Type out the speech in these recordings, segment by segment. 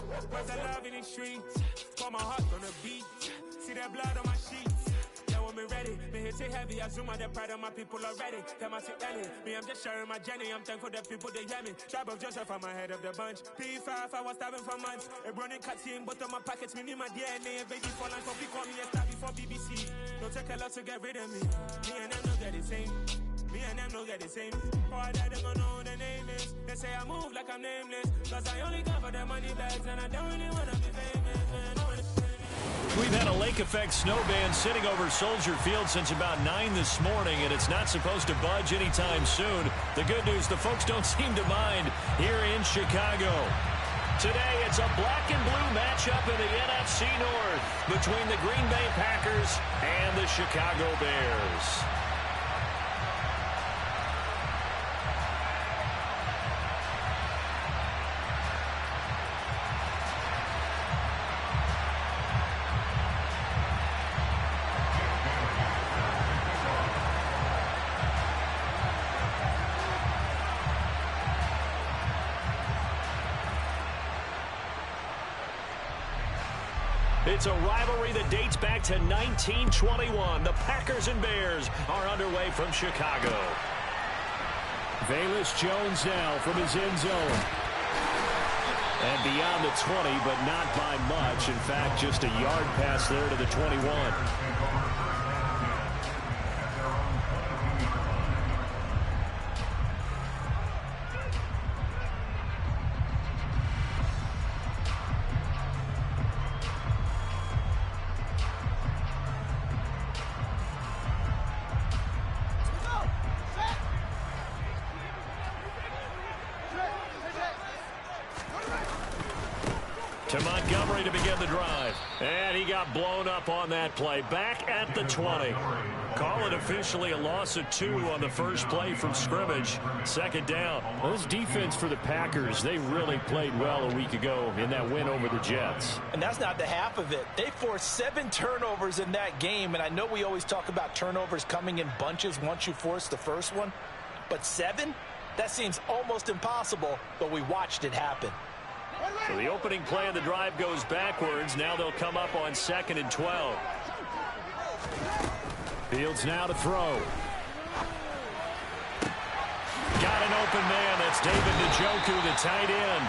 Where's the love in the streets? Got my heart on the beat. See that blood on my sheets. Yeah, when me ready, me hit it heavy. I zoom out the pride of my people already. Them I see Ellie. Me, I'm just sharing my journey. I'm thankful that people they hear me. Tribe of Joseph, I'm ahead of the bunch. P5, I was starving for months. A running cutscene, but on my pockets, me need my DNA. Baby, for life, for call me a star before BBC. Don't take a lot to get rid of me. Me and them don't get the same. Me and them don't get the same. Oh, I died, they don't know who the name is. They say I move like I'm nameless. Cause I only got for the money bags. And I don't really wanna be famous, man. We've had a lake effect snow band sitting over Soldier Field since about 9 this morning, and it's not supposed to budge anytime soon. The good news, the folks don't seem to mind here in Chicago. Today, it's a black and blue matchup in the NFC North between the Green Bay Packers and the Chicago Bears. It's a rivalry that dates back to 1921. The Packers and Bears are underway from Chicago. Velus Jones now from his end zone. And beyond the 20, but not by much. In fact, just a yard pass there to the 21. To Montgomery to begin the drive. And he got blown up on that play. Back at the 20. Call it officially a loss of 2 on the first play from scrimmage. Second down. Well, this defense for the Packers, they really played well a week ago in that win over the Jets. And that's not the half of it. They forced 7 turnovers in that game. And I know we always talk about turnovers coming in bunches once you force the first one. But 7? That seems almost impossible, but we watched it happen. So the opening play of the drive goes backwards. Now they'll come up on 2nd and 12. Fields now to throw. Got an open man. That's David Njoku, the tight end.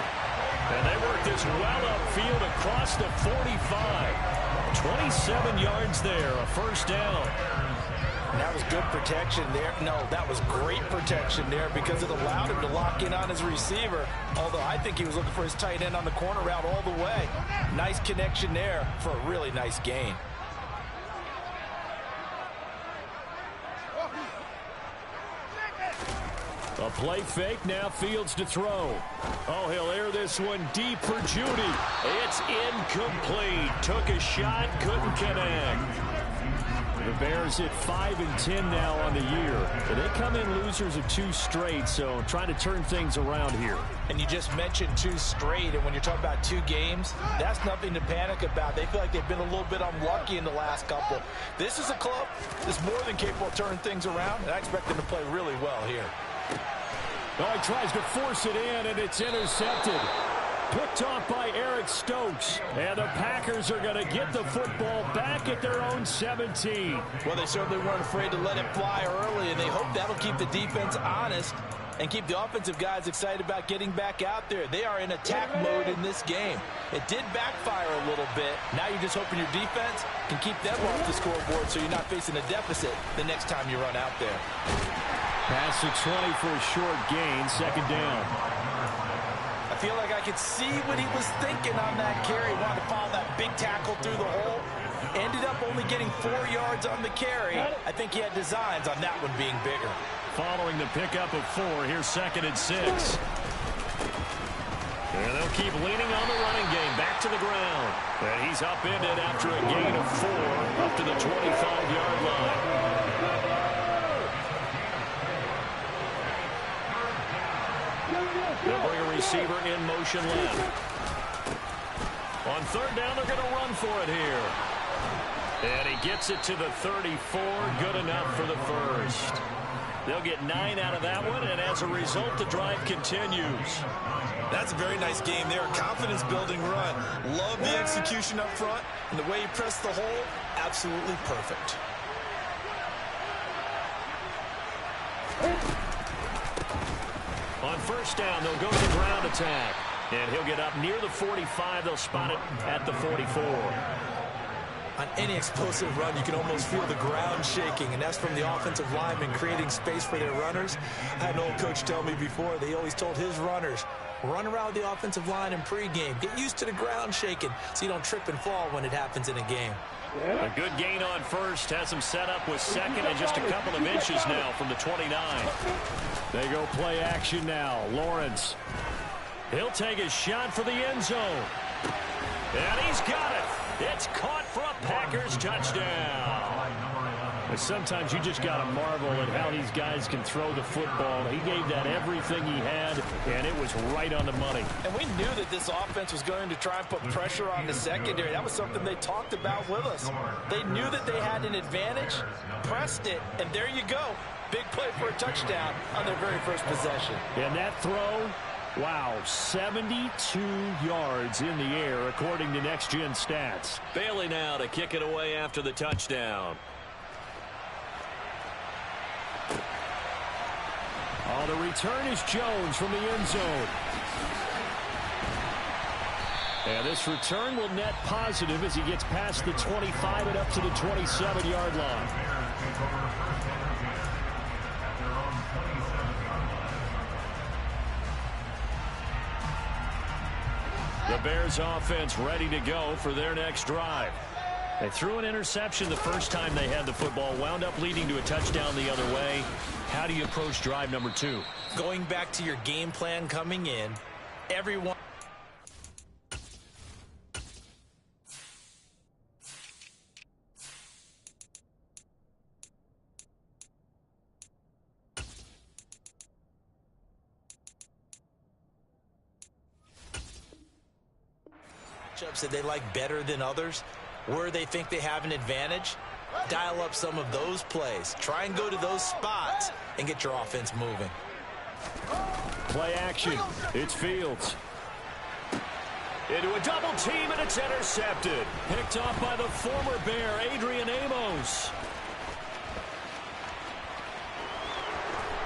And they work this well upfield across the 45. 27 yards there, a first down. And that was good protection there. No, that was great protection there because it allowed him to lock in on his receiver. Although I think he was looking for his tight end on the corner route all the way. Nice connection there for a really nice gain. A play fake, now Fields to throw. Oh, he'll air this one deep for Judy. It's incomplete. Took a shot, couldn't connect. The Bears hit 5-10 now on the year. But they come in losers of 2 straight, so trying to turn things around here. And you just mentioned 2 straight, and when you're talking about 2 games, that's nothing to panic about. They feel like they've been a little bit unlucky in the last couple. This is a club that's more than capable of turning things around, and I expect them to play really well here. Oh, he tries to force it in, and it's intercepted. Picked off by Eric Stokes. And the Packers are going to get the football back at their own 17. Well, they certainly weren't afraid to let it fly early, and they hope that'll keep the defense honest and keep the offensive guys excited about getting back out there. They are in attack mode in this game. It did backfire a little bit. Now you're just hoping your defense can keep them off the scoreboard so you're not facing a deficit the next time you run out there. Pass to 20 for a short gain, second down. I feel like I could see what he was thinking on that carry. Wanted to follow that big tackle through the hole. Ended up only getting 4 yards on the carry. I think he had designs on that one being bigger. Following the pickup of 4, here's 2nd and 6. And they'll keep leaning on the running game. Back to the ground. And he's upended after a gain of 4 up to the 25-yard line. They'll bring a receiver in motion left. On 3rd down, they're going to run for it here. And he gets it to the 34. Good enough for the first. They'll get 9 out of that one, and as a result, the drive continues. That's a very nice game there. Confidence-building run. Love the execution up front, and the way he pressed the hole, absolutely perfect. On first down, they'll go to the ground attack. And he'll get up near the 45. They'll spot it at the 44. On any explosive run, you can almost feel the ground shaking, and that's from the offensive linemen creating space for their runners. I had an old coach tell me before, they always told his runners, run around the offensive line in pregame. Get used to the ground shaking so you don't trip and fall when it happens in a game. A good gain on first. Has him set up with second and just a couple of inches now from the 29. They go play action now. Lawrence. He'll take a shot for the end zone. And he's got it. It's caught for a Packers touchdown. Sometimes you just got to marvel at how these guys can throw the football. He gave that everything he had, and it was right on the money. And we knew that this offense was going to try and put pressure on the secondary. That was something they talked about with us. They knew that they had an advantage, pressed it, and there you go. Big play for a touchdown on their very first possession. And that throw, wow, 72 yards in the air, according to Next Gen Stats. Bailey now to kick it away after the touchdown. Oh, the return is Jones from the end zone. And this return will net positive as he gets past the 25 and up to the 27-yard line. The Bears offense ready to go for their next drive. They threw an interception the first time they had the football, wound up leading to a touchdown the other way. How do you approach drive number 2? Going back to your game plan coming in, everyone. That they like better than others, where they think they have an advantage, dial up some of those plays. Try and go to those spots and get your offense moving. Play action. It's Fields. Into a double team, and it's intercepted. Picked off by the former Bear, Adrian Amos.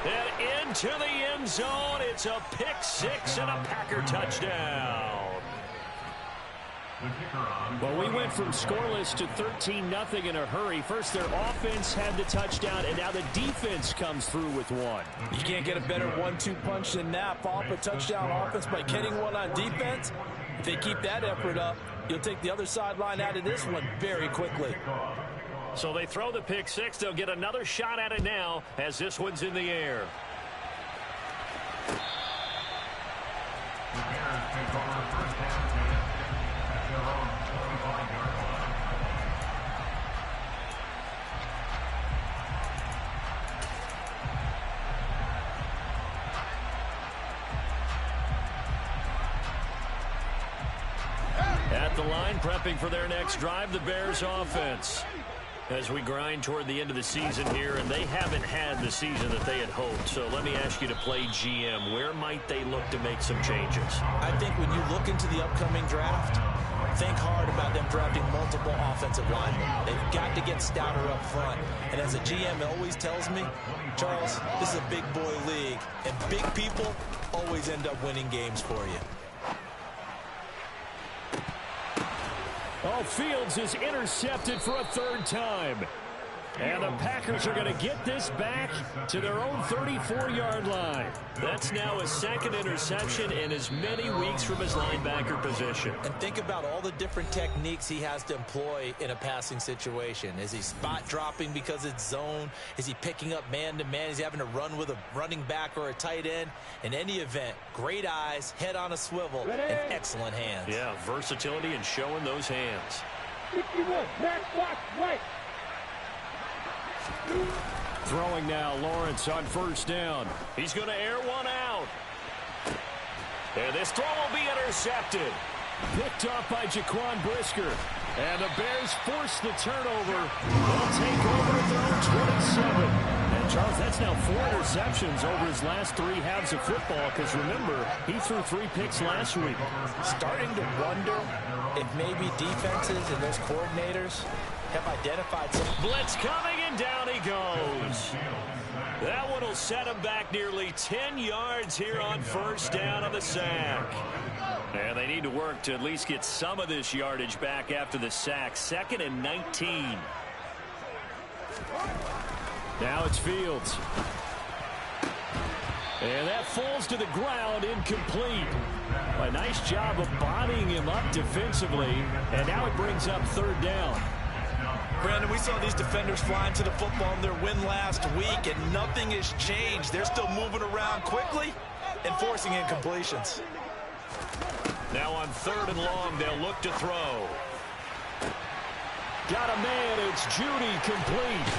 And into the end zone. It's a pick six and a Packer touchdown. Well, we went from scoreless to 13-0 in a hurry. First, their offense had the touchdown, and now the defense comes through with one. You can't get a better 1-2 punch than that. Follow up a touchdown offense by getting one on defense. If they keep that effort up, you'll take the other sideline out of this one very quickly. So they throw the pick six. They'll get another shot at it now as this one's in the air. At the line, prepping for their next drive, the Bears offense. As we grind toward the end of the season here, and they haven't had the season that they had hoped. So let me ask you to play GM. Where might they look to make some changes? I think when you look into the upcoming draft, think hard about them drafting multiple offensive linemen. They've got to get stouter up front. And as a GM always tells me, Charles, this is a big boy league, and big people always end up winning games for you. Oh, Fields is intercepted for a third time. And the Packers are going to get this back to their own 34-yard line. That's now his second interception in as many weeks from his linebacker position. And think about all the different techniques he has to employ in a passing situation. Is he spot dropping because it's zone? Is he picking up man-to-man? Is he having to run with a running back or a tight end? In any event, great eyes, head on a swivel, and excellent hands. Yeah, versatility and showing those hands. 51, back, block, right. Throwing now, Lawrence on first down. He's going to air one out. And this throw will be intercepted. Picked off by Jaquan Brisker. And the Bears force the turnover. They'll take over at their own 27. And Charles, that's now 4 interceptions over his last 3 halves of football, because remember, he threw 3 picks last week. Starting to wonder if maybe defenses and those coordinators have identified some. Blitz coming, and down he goes. That one will set him back nearly 10 yards here on first down on the sack. And they need to work to at least get some of this yardage back after the sack. 2nd and 19. Now it's Fields. And that falls to the ground, incomplete. A nice job of bodying him up defensively. And now it brings up 3rd down. Brandon, we saw these defenders flying to the football in their win last week, and nothing has changed. They're still moving around quickly and forcing incompletions. Now on 3rd and long, they'll look to throw. Got a man, it's Judy, complete.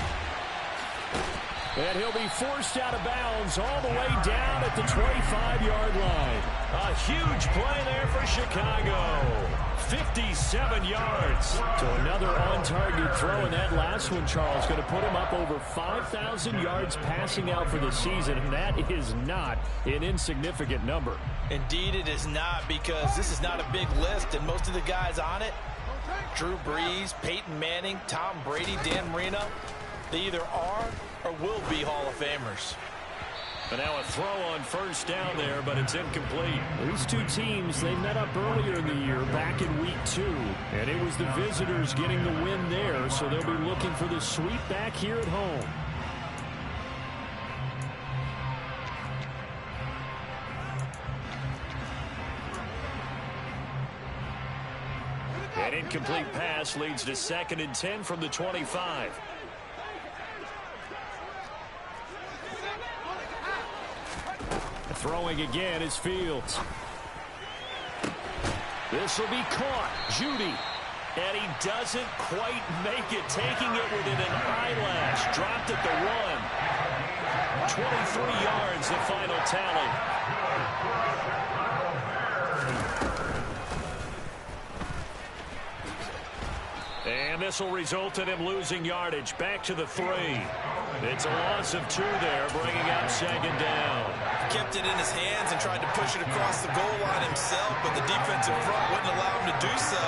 And he'll be forced out of bounds all the way down at the 25-yard line. A huge play there for Chicago. 57 yards. So another on-target throw, and that last one, Charles, going to put him up over 5,000 yards passing out for the season, and that is not an insignificant number. Indeed it is not, because this is not a big list, and most of the guys on it, Drew Brees, Peyton Manning, Tom Brady, Dan Marino, they either are or will be Hall of Famers. But now a throw on first down there, but it's incomplete. These two teams, they met up earlier in the year, back in week 2. And it was the visitors getting the win there, so they'll be looking for the sweep back here at home. An incomplete pass leads to 2nd and 10 from the 25. Throwing again is Fields. This will be caught. Judy. And he doesn't quite make it, taking it within an eyelash. Dropped at the 1. 23 yards, the final tally. And this will result in him losing yardage. Back to the 3. It's a loss of 2 there, bringing up 2nd down. Kept it in his hands and tried to push it across the goal line himself, but the defensive front wouldn't allow him to do so,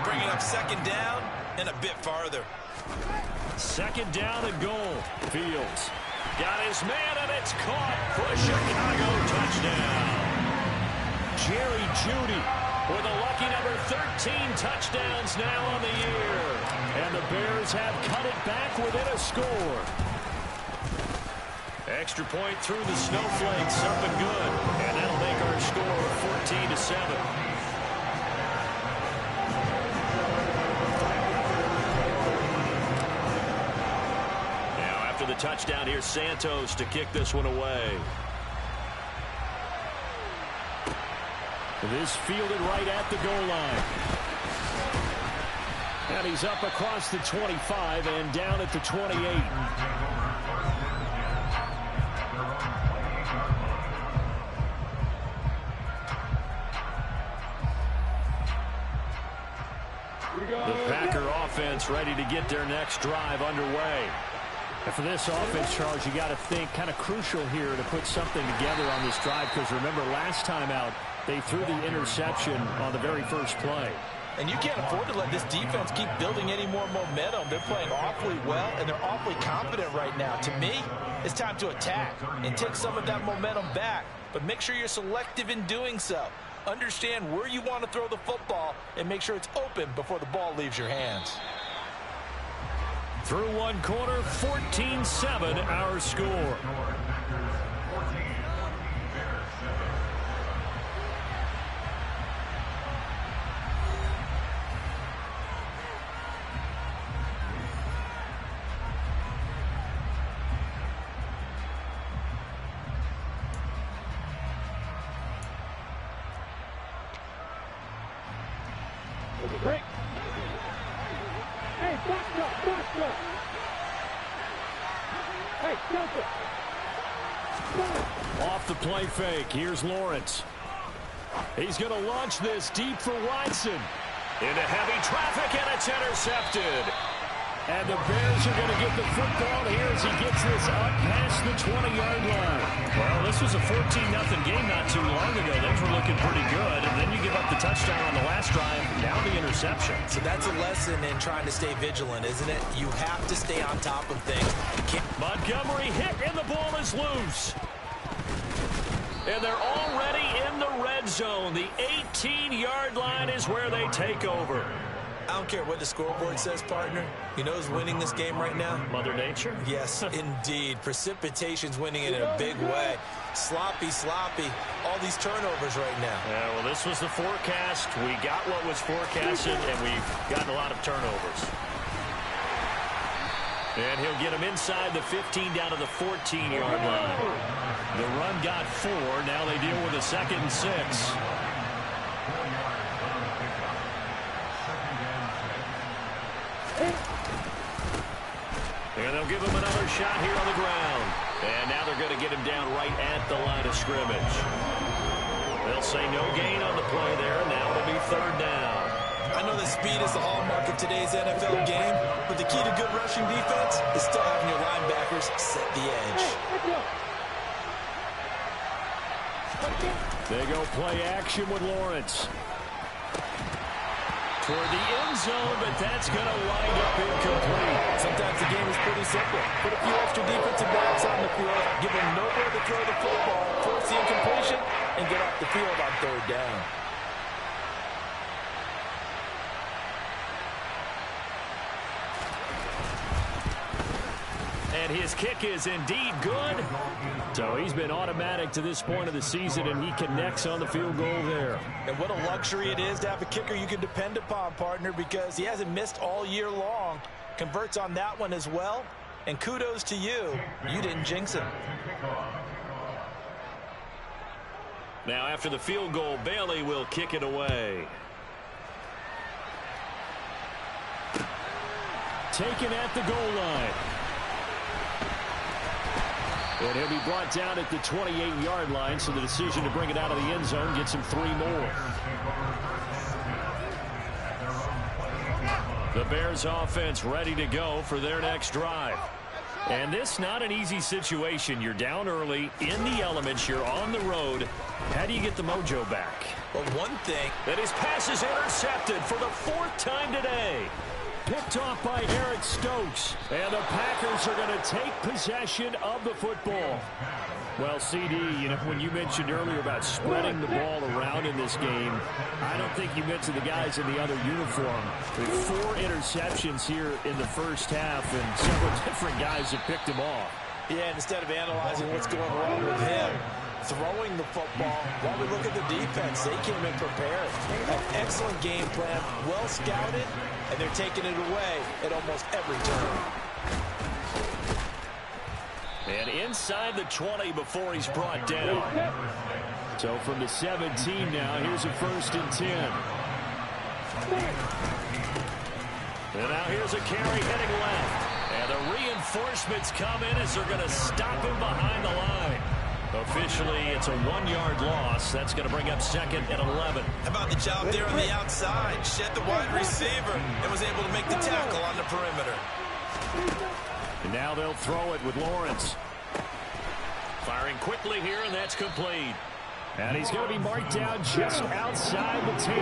bringing up 2nd down and a bit farther. 2nd down and goal. Fields got his man, and it's caught for a Chicago touchdown. Jerry Jeudy with a lucky number 13 touchdowns now on the year. And the Bears have cut it back within a score. Extra point through the snowflakes, up and good. And that'll make our score 14-7. Now after the touchdown, here's Santos to kick this one away. This fielded right at the goal line. And he's up across the 25 and down at the 28. The Packer offense ready to get their next drive underway. And for this offense, Charles, you got to think kind of crucial here to put something together on this drive, because remember last time out they threw the interception on the very first play. And you can't afford to let this defense keep building any more momentum. They're playing awfully well, and they're awfully confident right now. To me, it's time to attack and take some of that momentum back. But make sure you're selective in doing so. Understand where you want to throw the football and make sure it's open before the ball leaves your hands. Through one quarter, 14-7 our score. Break. Hey, back up. Hey, jump it. Off the play fake, here's Lawrence. He's going to launch this deep for Watson. Into heavy traffic, and it's intercepted. And the Bears are going to get the football here as he gets this up past the 20-yard line. Well, this was a 14-0 game not too long ago. Things were looking pretty good. And then you give up the touchdown on the last drive, now the interception. So that's a lesson in trying to stay vigilant, isn't it? You have to stay on top of things. Montgomery hit, and the ball is loose. And they're already in the red zone. The 18-yard line is where they take over. I don't care what the scoreboard says, partner. You know who's winning this game right now? Mother Nature? Yes, indeed. Precipitation's winning it in a big way. Sloppy. All these turnovers right now. Yeah, well, this was the forecast. We got what was forecasted, and we've gotten a lot of turnovers. And he'll get him inside the 15 down to the 14-yard line. The run got 4. Now they deal with a 2nd and 6. And they'll give him another shot here on the ground. And now they're going to get him down right at the line of scrimmage. They'll say no gain on the play there. Now it'll be 3rd down. I know that speed is the hallmark of today's NFL game, but the key to good rushing defense is still having your linebackers set the edge. They go play action with Lawrence. Toward the end zone, but that's going to wind up incomplete. Sometimes the game is pretty simple. Put a few extra defensive backs on the field, give them nowhere to throw the football, force the incompletion, and get off the field on 3rd down. And his kick is indeed good. So he's been automatic to this point of the season, and he connects on the field goal there. And what a luxury it is to have a kicker you can depend upon, partner, because he hasn't missed all year long. Converts on that one as well. And kudos to you. You didn't jinx him. Now after the field goal, Bailey will kick it away. Taken at the goal line. And he'll be brought down at the 28-yard line, so the decision to bring it out of the end zone gets him 3 more. The Bears offense ready to go for their next drive. And this not an easy situation. You're down early, in the elements, you're on the road. How do you get the mojo back? Well, one thing. That his pass is intercepted for the 4th time today. Picked off by Eric Stokes. And the Packers are going to take possession of the football. Well, CD, you know, when you mentioned earlier about spreading the ball around in this game, I don't think you mentioned the guys in the other uniform. With 4 interceptions here in the first half, and several different guys have picked him off. Yeah, instead of analyzing what's going wrong with him, throwing the football, while we look at the defense, they came in prepared. An excellent game plan, well scouted, and they're taking it away at almost every turn. And inside the 20 before he's brought down. So from the 17 now, here's a 1st and 10. And now here's a carry heading left. And the reinforcements come in as they're going to stop him behind the line. Officially, it's a 1-yard loss. That's going to bring up 2nd and 11. How about the job there on the outside? Shed the wide receiver and was able to make the tackle on the perimeter. And now they'll throw it with Lawrence. Firing quickly here, and that's complete. And he's going to be marked down just outside the 10.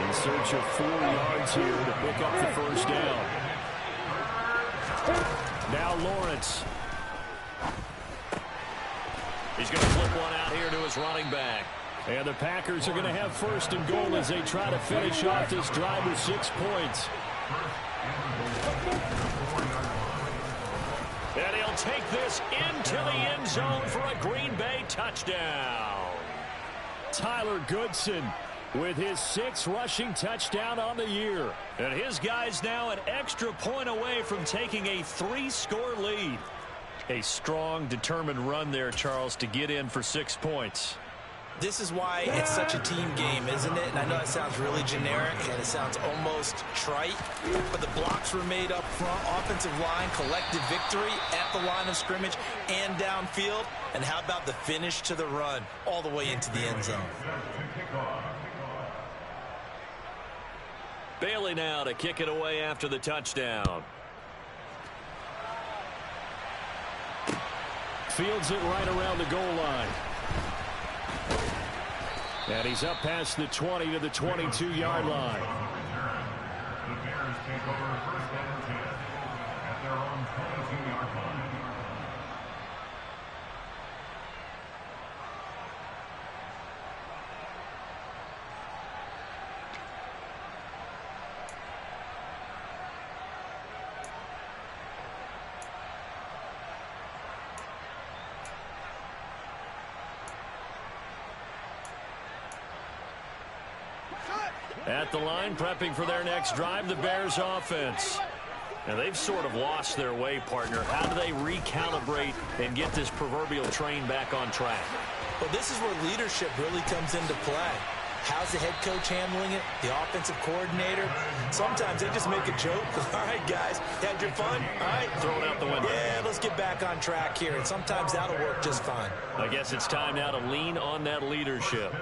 In search of 4 yards here to pick up the 1st down. Now Lawrence. He's going to flip one out here to his running back. And the Packers are going to have 1st and goal as they try to finish off this drive with 6 points. And he'll take this into the end zone for a Green Bay touchdown. Tyler Goodson with his 6th rushing touchdown on the year. And his guys now an extra point away from taking a 3-score lead. A strong, determined run there, Charles, to get in for 6 points. This is why it's such a team game, isn't it? And I know it sounds really generic and it sounds almost trite, but the blocks were made up front, offensive line, collective victory at the line of scrimmage and downfield. And how about the finish to the run all the way into the end zone? Bailey now to kick it away after the touchdown. Fields it right around the goal line. And he's up past the 20 to the 22-yard line. The Bears take over first and 10 at their own 22-yard line. At the line, prepping for their next drive, the Bears offense. Now, they've sort of lost their way, partner. How do they recalibrate and get this proverbial train back on track? Well, this is where leadership really comes into play. How's the head coach handling it? The offensive coordinator? Sometimes they just make a joke. All right, guys, had your fun? All right. Throw it out the window. Yeah, let's get back on track here. And sometimes that'll work just fine. I guess it's time now to lean on that leadership.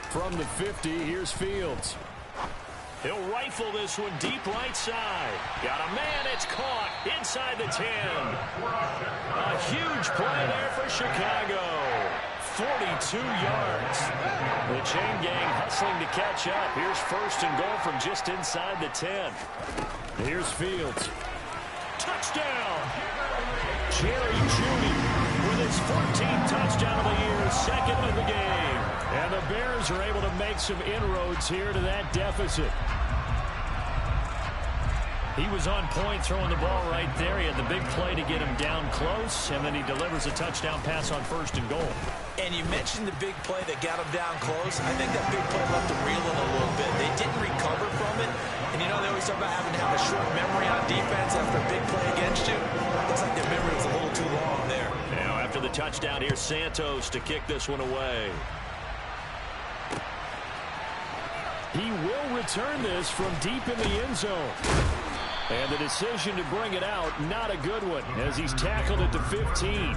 From the 50, here's Fields. He'll rifle this one deep right side. Got a man, it's caught inside the 10. A huge play there for Chicago. 42 yards. The chain gang hustling to catch up. Here's first and goal from just inside the 10. Here's Fields. Touchdown! Jerry Jeudy with his 14th touchdown of the year, second of the game. And the Bears are able to make some inroads here to that deficit. He was on point throwing the ball right there. He had the big play to get him down close, and then he delivers a touchdown pass on first and goal. And you mentioned the big play that got him down close. I think that big play left him reeling a little bit. They didn't recover from it. And, you know, they always talk about having to have a short memory on defense after a big play against you. Looks like their memory was a little too long there. Now, after the touchdown, here's Santos to kick this one away. He will return this from deep in the end zone. And the decision to bring it out, not a good one, as he's tackled at the 15.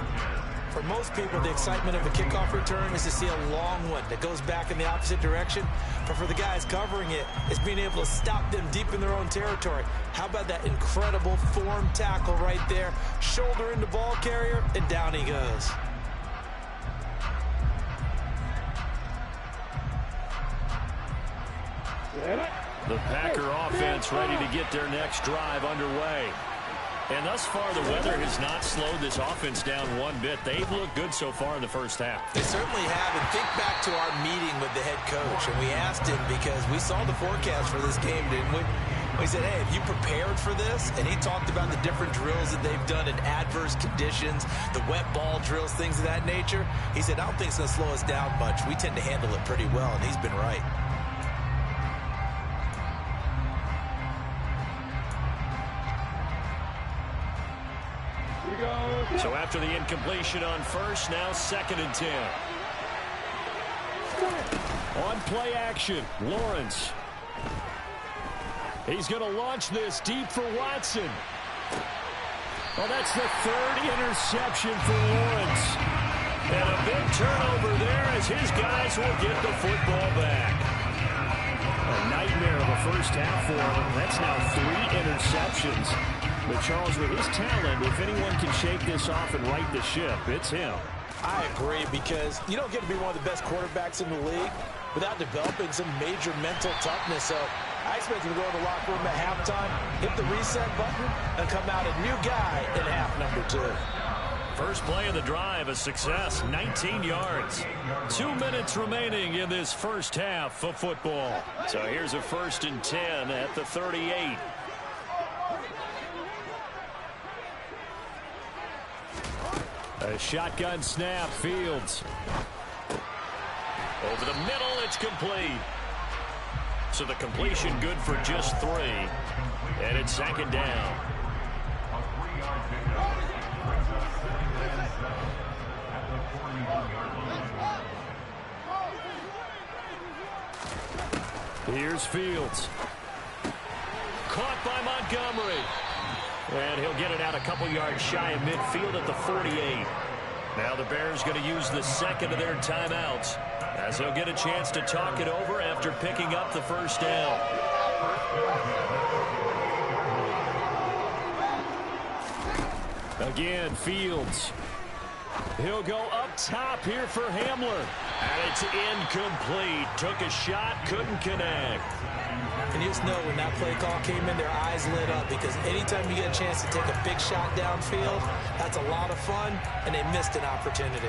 For most people, the excitement of a kickoff return is to see a long one that goes back in the opposite direction. But for the guys covering it, it's being able to stop them deep in their own territory. How about that incredible form tackle right there? Shoulder into ball carrier, and down he goes. The Packer offense ready to get their next drive underway. And thus far, the weather has not slowed this offense down one bit. They've looked good so far in the first half. They certainly have. And think back to our meeting with the head coach. And we asked him because we saw the forecast for this game, didn't we? We said, hey, have you prepared for this? And he talked about the different drills that they've done in adverse conditions, the wet ball drills, things of that nature. He said, I don't think it's going to slow us down much. We tend to handle it pretty well, and he's been right. So after the incompletion on first, now second and 10. On play action, Lawrence. He's going to launch this deep for Watson. Well, that's the third interception for Lawrence. And a big turnover there as his guys will get the football back. A nightmare of a first half for him. That's now 3 interceptions. But Charles, with his talent, if anyone can shake this off and right the ship, it's him. I agree, because you don't get to be one of the best quarterbacks in the league without developing some major mental toughness. So I expect him to go in the locker room at halftime, hit the reset button, and come out a new guy in half number 2. First play of the drive, a success, 19 yards. 2 minutes remaining in this first half of football. So here's a first and 10 at the 38. A shotgun snap, Fields. Over the middle, it's complete. So the completion good for just 3. And it's second down. Here's Fields. Caught by Montgomery. And he'll get it out a couple yards shy of midfield at the 48. Now the Bears going to use the second of their timeouts as he'll get a chance to talk it over after picking up the first down. Again, Fields. He'll go up top here for Hamler. And it's incomplete. Took a shot, couldn't connect. And you just know when that play call came in, their eyes lit up, because anytime you get a chance to take a big shot downfield, that's a lot of fun, and they missed an opportunity.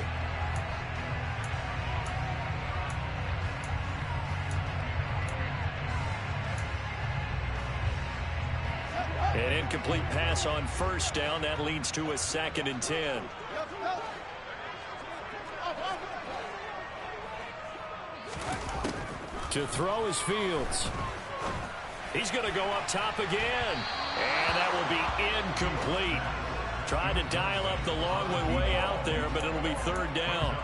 An incomplete pass on first down. That leads to a 2nd and 10. To throw is Fields. He's going to go up top again. And that will be incomplete. Tried to dial up the long way out there, but it'll be 3rd down.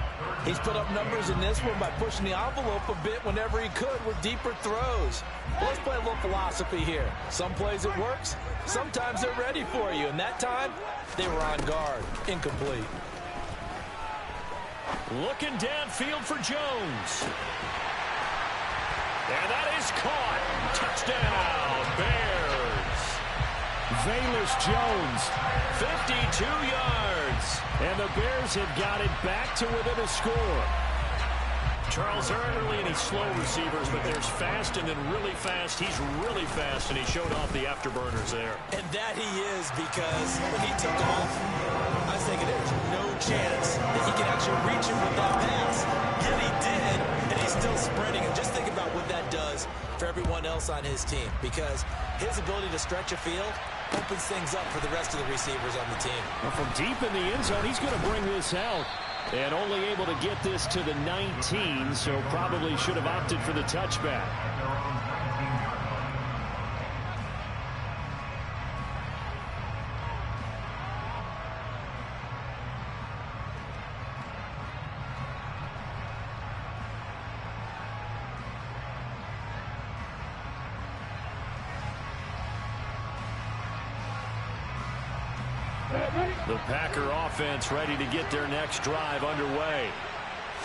He's put up numbers in this one by pushing the envelope a bit whenever he could with deeper throws. Let's play a little philosophy here. Some plays it works. Sometimes they're ready for you. And that time, they were on guard. Incomplete. Looking downfield for Jones. And that is caught. Touchdown, Bears. Velus Jones. 52 yards. And the Bears have got it back to within a score. Charles, there aren't really any slow receivers, but there's fast and then really fast. He's really fast, and he showed off the afterburners there. And that he is, because when he took off, I was thinking there's no chance that he can actually reach him with that pass. Yet he did, and he's still sprinting. And just think about what that does for everyone else on his team, because his ability to stretch a field opens things up for the rest of the receivers on the team. Well, from deep in the end zone, he's going to bring this out. And only able to get this to the 19, so probably should have opted for the touchback. The Packer offense ready to get their next drive underway.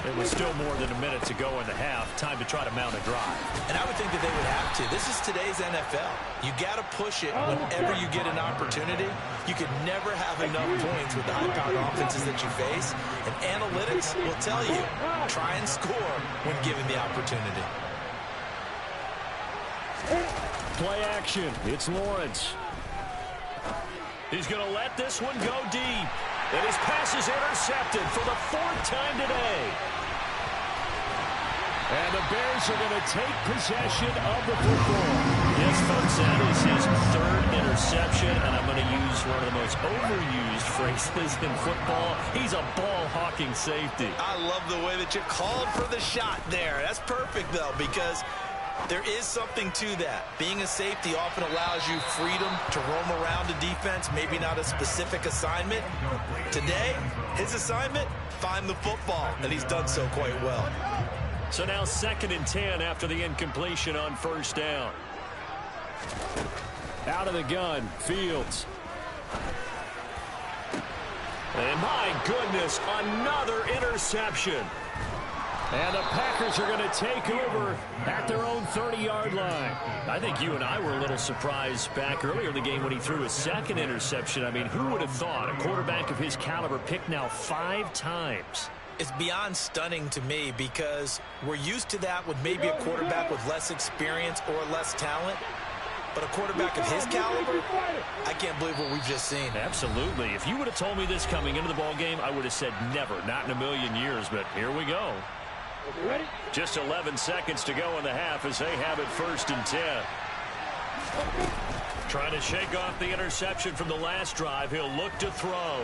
It was still more than a minute to go in the half. Time to try to mount a drive. And I would think that they would have to. This is today's NFL. You got to push it whenever you get an opportunity. You could never have enough points with the high-powered offenses that you face. And analytics will tell you, try and score when given the opportunity. Play action. It's Lawrence. He's going to let this one go deep. And his pass is intercepted for the 4th time today. And the Bears are going to take possession of the football. Yes, folks, that is his 3rd interception, and I'm going to use one of the most overused phrases in football. He's a ball-hawking safety. I love the way that you called for the shot there. That's perfect, though, because there is something to that. Being a safety often allows you freedom to roam around a defense, maybe not a specific assignment. Today, his assignment, find the football, and he's done so quite well. So now 2nd and 10 after the incompletion on first down. Out of the gun, Fields. And my goodness, another interception. And the Packers are going to take over at their own 30-yard line. I think you and I were a little surprised back earlier in the game when he threw his 2nd interception. I mean, who would have thought a quarterback of his caliber picked now 5 times? It's beyond stunning to me, because we're used to that with maybe a quarterback with less experience or less talent. But a quarterback of his caliber, I can't believe what we've just seen. Absolutely. If you would have told me this coming into the ball game, I would have said never, not in a million years. But here we go. Just 11 seconds to go in the half as they have it 1st and 10. Trying to shake off the interception from the last drive. He'll look to throw.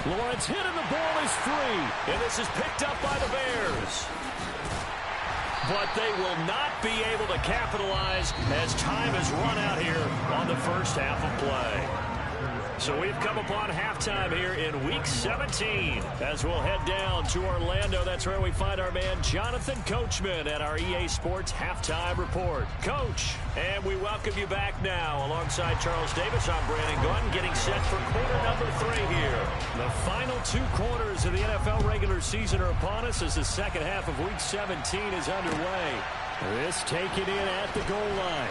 Lawrence hit and the ball is free. And this is picked up by the Bears. But they will not be able to capitalize as time has run out here on the first half of play. So we've come upon halftime here in Week 17. As we'll head down to Orlando, that's where we find our man Jonathan Coachman at our EA Sports Halftime Report. Coach, and we welcome you back now. Alongside Charles Davis, I'm Brandon Gaudin, getting set for quarter number 3 here. The final 2 quarters of the NFL regular season are upon us as the second half of Week 17 is underway. This taken in at the goal line.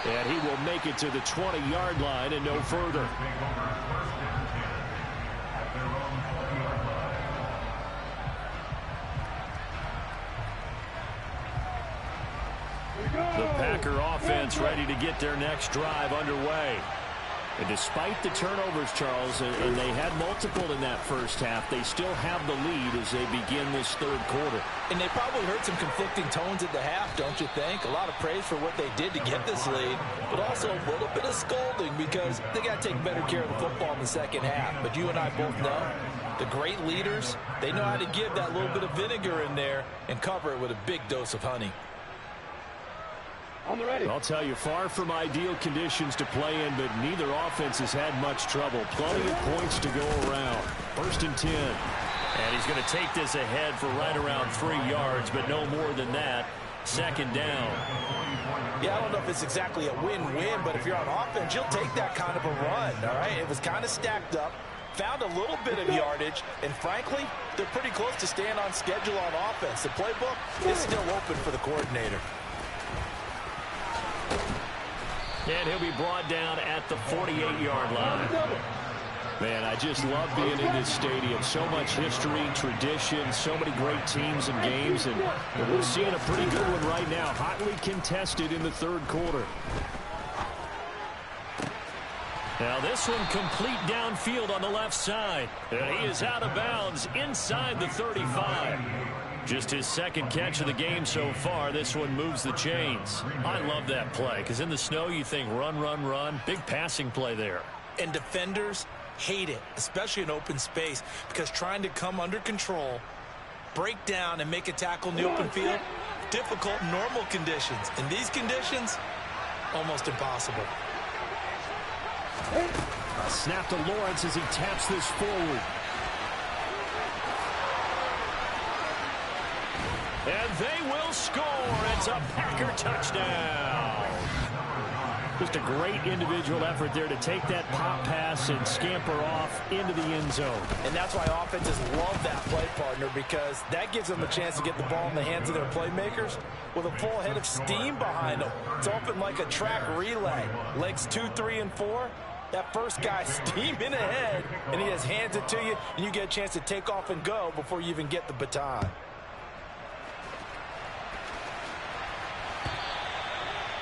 And he will make it to the 20-yard line and no further. The Packer offense ready to get their next drive underway. And despite the turnovers, Charles, and they had multiple in that first half, they still have the lead as they begin this third quarter. And they probably heard some conflicting tones at the half, don't you think? A lot of praise for what they did to get this lead, but also a little bit of scolding because they got to take better care of the football in the second half. But you and I both know the great leaders, they know how to give that little bit of vinegar in there and cover it with a big dose of honey. I'll tell you, far from ideal conditions to play in, but neither offense has had much trouble. Plenty of points to go around. 1st and 10. And he's going to take this ahead for right around 3 yards, but no more than that. 2nd down. Yeah, I don't know if it's exactly a win-win, but if you're on offense, you'll take that kind of a run, all right? It was kind of stacked up, found a little bit of yardage, and frankly, they're pretty close to staying on schedule on offense. The playbook is still open for the coordinator. And he'll be brought down at the 48-yard line. Man, I just love being in this stadium. So much history, tradition, so many great teams and games. And we're seeing a pretty good one right now. Hotly contested in the third quarter. Now this one complete downfield on the left side. And he is out of bounds inside the 35. Just his 2nd catch of the game so far. This one moves the chains. I love that play because in the snow you think run, run, run. Big passing play there. And defenders hate it, especially in open space, because trying to come under control, break down, and make a tackle in the open field, difficult in normal conditions. In these conditions, almost impossible. Snap to Lawrence as he taps this forward. And they will score. It's a Packer touchdown. Just a great individual effort there to take that pop pass and scamper off into the end zone. And that's why offenses love that play partner, because that gives them a chance to get the ball in the hands of their playmakers with a full head of steam behind them. It's often like a track relay. Legs 2, 3, and 4. That first guy steaming ahead, and he has hands it to you, and you get a chance to take off and go before you even get the baton.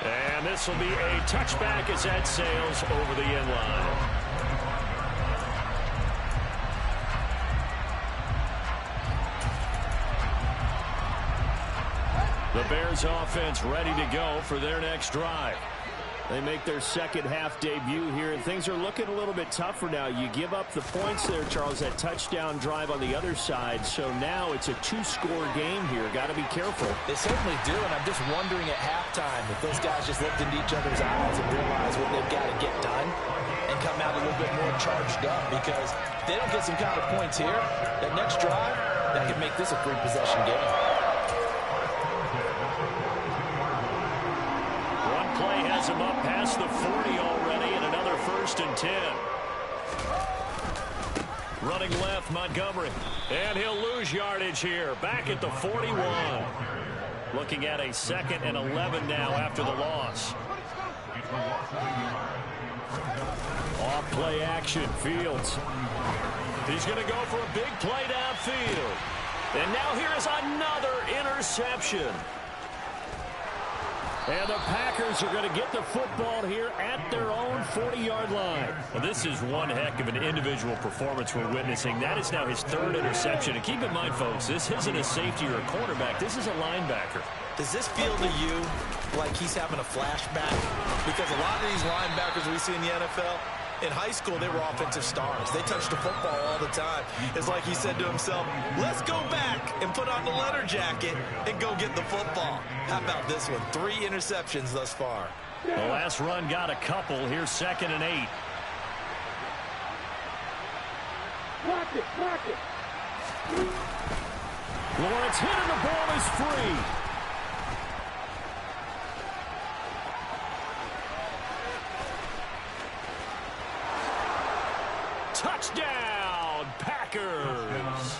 And this will be a touchback as that sails over the end line. The Bears offense ready to go for their next drive. They make their second half debut here, and things are looking a little bit tougher now. You give up the points there, Charles, that touchdown drive on the other side. So now it's a 2-score game here. Got to be careful. They certainly do, and I'm just wondering at halftime if those guys just looked into each other's eyes and realized what they've got to get done and come out a little bit more charged up, because if they don't get some kind of points here, that next drive, that could make this a 3-possession game. Play has him up past the 40 already, and another 1st and 10. Running left, Montgomery. And he'll lose yardage here. Back at the 41. Looking at a 2nd and 11 now after the loss. Off play action, Fields. He's going to go for a big play downfield. And now here is another interception. And the Packers are going to get the football here at their own 40-yard line. Well, this is one heck of an individual performance we're witnessing. That is now his 3rd interception. And keep in mind, folks, this isn't a safety or a cornerback. This is a linebacker. Does this feel to you like he's having a flashback? Because a lot of these linebackers we see in the NFL, in high school, they were offensive stars. They touched the football all the time. It's like he said to himself, let's go back and put on the leather jacket and go get the football. How about this one? 3 interceptions thus far. The last run got a couple. Here's 2nd and 8. Block it, block it. Lawrence hit and the ball is free. Touchdown, Packers.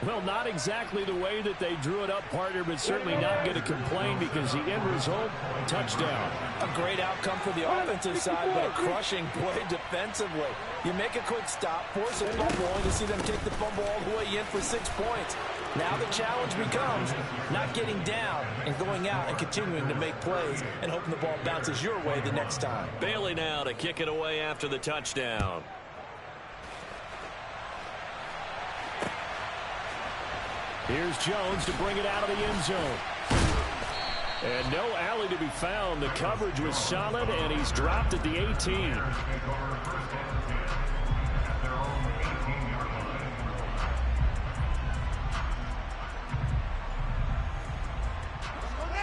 Well, not exactly the way that they drew it up, partner, but certainly not going to complain because the end result, touchdown. A great outcome for the offensive side, but a crushing play defensively. You make a quick stop, force a fumble, only to see them take the fumble all the way in for 6 points. Now the challenge becomes not getting down and going out and continuing to make plays and hoping the ball bounces your way the next time. Bailey now to kick it away after the touchdown. Here's Jones to bring it out of the end zone. And no alley to be found. The coverage was solid, and he's dropped at the 18.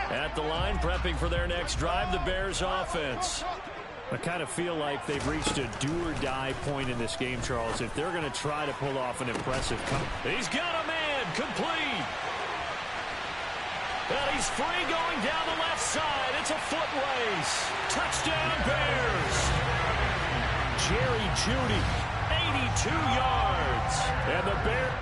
At the line, prepping for their next drive, the Bears offense. I kind of feel like they've reached a do-or-die point in this game, Charles, if they're going to try to pull off an impressive comeback. He's got a man, complete. And he's free going down the left side. It's a foot race. Touchdown, Bears. Jerry Jeudy, 82 yards. And the Bears.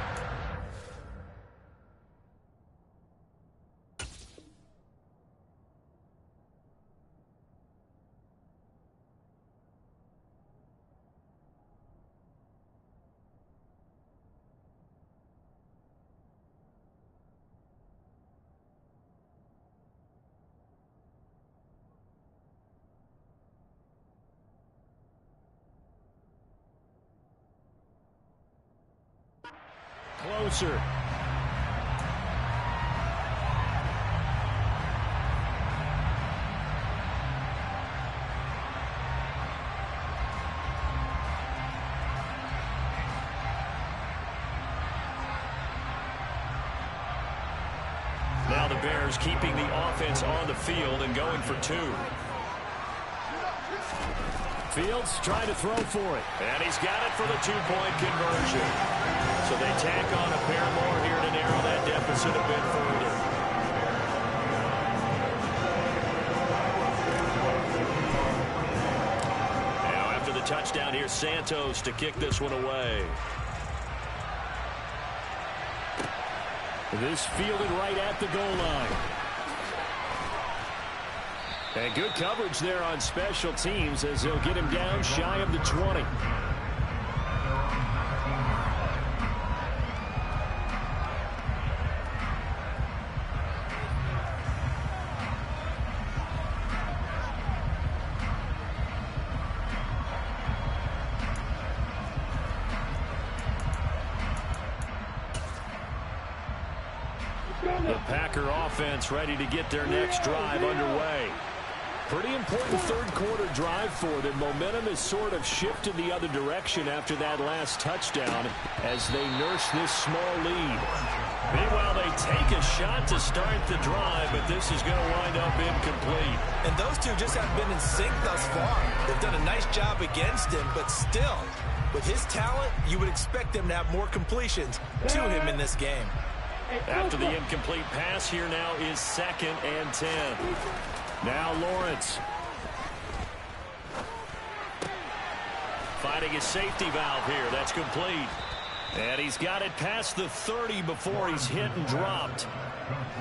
Closer. Now the Bears keeping the offense on the field and going for 2. Fields trying to throw for it. And he's got it for the 2-point conversion. So they tack on a pair more here to narrow that deficit a bit further. Now after the touchdown, here's Santos to kick this one away. This fielded right at the goal line. And good coverage there on special teams as they'll get him down shy of the 20. The Packer offense ready to get their next drive underway. Pretty important third-quarter drive for them. Momentum has sort of shifted the other direction after that last touchdown as they nurse this small lead. Meanwhile, they take a shot to start the drive, but this is going to wind up incomplete. And those two just haven't been in sync thus far. They've done a nice job against him, but still, with his talent, you would expect them to have more completions to him in this game. After the incomplete pass, here now is 2nd and 10. Now Lawrence. Finding his safety valve here. That's complete. And he's got it past the 30 before he's hit and dropped.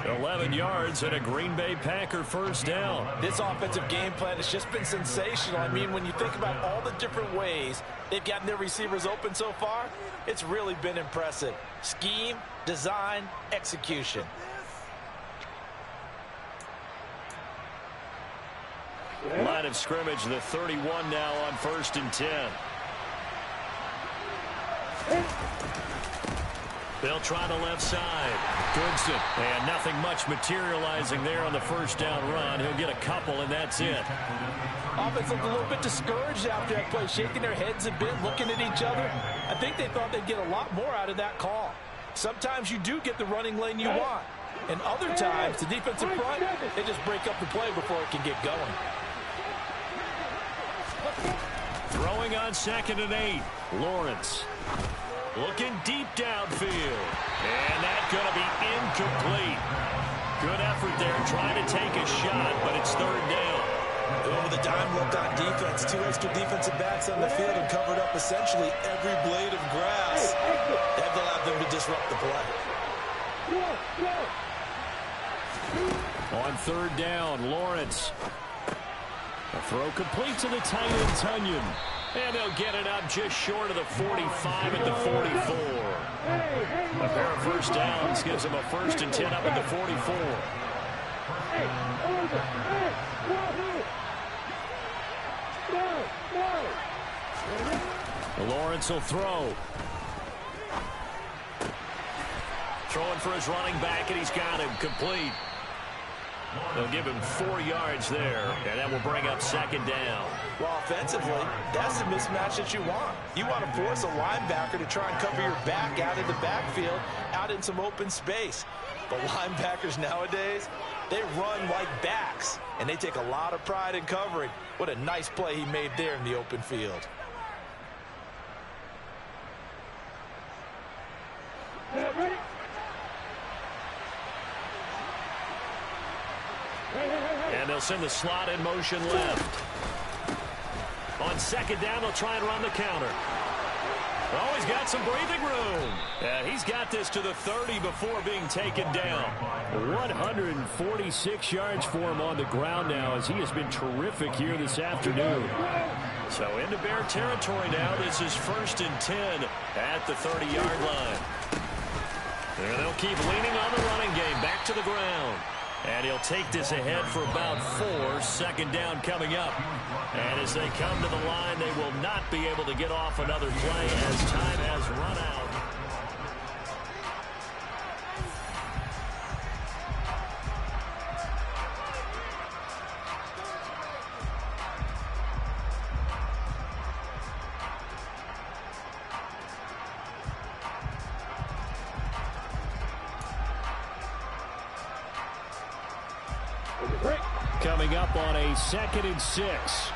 11 yards and a Green Bay Packer first down. This offensive game plan has just been sensational. I mean, when you think about all the different ways they've gotten their receivers open so far, it's really been impressive. Scheme, design, execution. Line of scrimmage, the 31 now on 1st and 10. They'll try the left side. Goodson. And nothing much materializing there on the first down run. He'll get a couple, and that's it. Offense looked a little bit discouraged after that play, shaking their heads a bit, looking at each other. I think they thought they'd get a lot more out of that call. Sometimes you do get the running lane you want. And other times, the defensive front, they just break up the play before it can get going. Throwing on 2nd and 8. Lawrence looking deep downfield. And that's going to be incomplete. Good effort there trying to take a shot, but it's 3rd down. With a dime left on defense, 2 extra defensive backs on the field and covered up essentially every blade of grass. That allowed them to disrupt the play. On 3rd down, Lawrence. A throw complete to the tight end, Tunyon. And they'll get it up just short of the 45 at the 44. A pair of first downs gives them a 1st and 10 up at the 44. Lawrence will throw. Throwing for his running back, and he's got him complete. They'll give him 4 yards there, and that will bring up 2nd down. Well, offensively, that's the mismatch that you want. You want to force a linebacker to try and cover your back out in the backfield, out in some open space. But linebackers nowadays, they run like backs, and they take a lot of pride in covering. What a nice play he made there in the open field. And they'll send the slot in motion left. On 2nd down, they'll try and run the counter. Oh, he's got some breathing room. He's got this to the 30 before being taken down. 146 yards for him on the ground now, as he has been terrific here this afternoon. So into Bear territory now. This is 1st and 10 at the 30-yard line. And they'll keep leaning on the running game. Back to the ground. And he'll take this ahead for about 4. 2nd down coming up. And as they come to the line, they will not be able to get off another play as time has run out. Coming up on a 2nd and 6.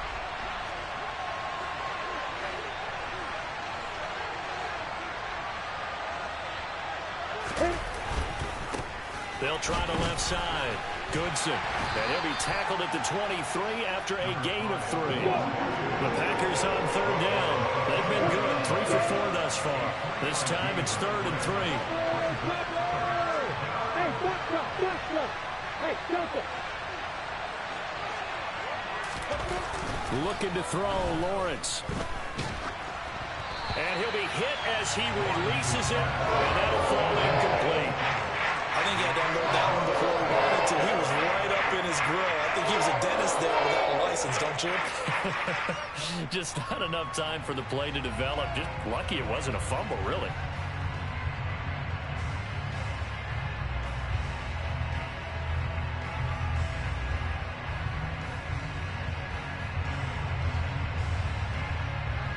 They'll try the left side. Goodson. And he'll be tackled at the 23 after a gain of 3. The Packers on 3rd down. They've been good. 3 for 4 thus far. This time it's 3rd and 3. Looking to throw, Lawrence. And he'll be hit as he releases it, and that'll fall incomplete. I think he had to unload that one before he wanted to. He was right up in his grill. I think he was a dentist there without a license, don't you? Just not enough time for the play to develop. Just lucky it wasn't a fumble, really.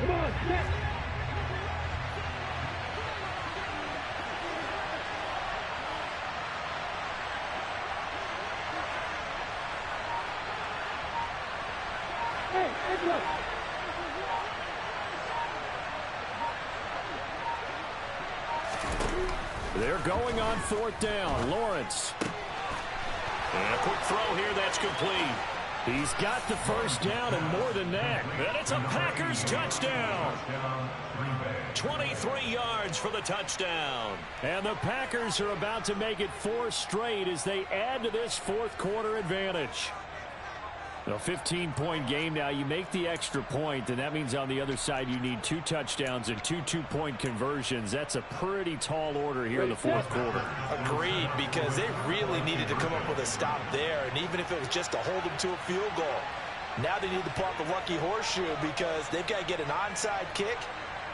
Come on, set. Hey, Edward. They're going on 4th down. Lawrence. And a quick throw here that's complete. He's got the 1st down and more than that. And it's a Packers touchdown. 23 yards for the touchdown. And the Packers are about to make it 4 straight as they add to this 4th quarter advantage. A 15-point game now. You make the extra point, and that means on the other side you need 2 touchdowns and 2 two-point conversions. That's a pretty tall order here in the 4th quarter. Agreed, because they really needed to come up with a stop there, and even if it was just to hold them to a field goal. Now they need to pull out the lucky horseshoe because they've got to get an onside kick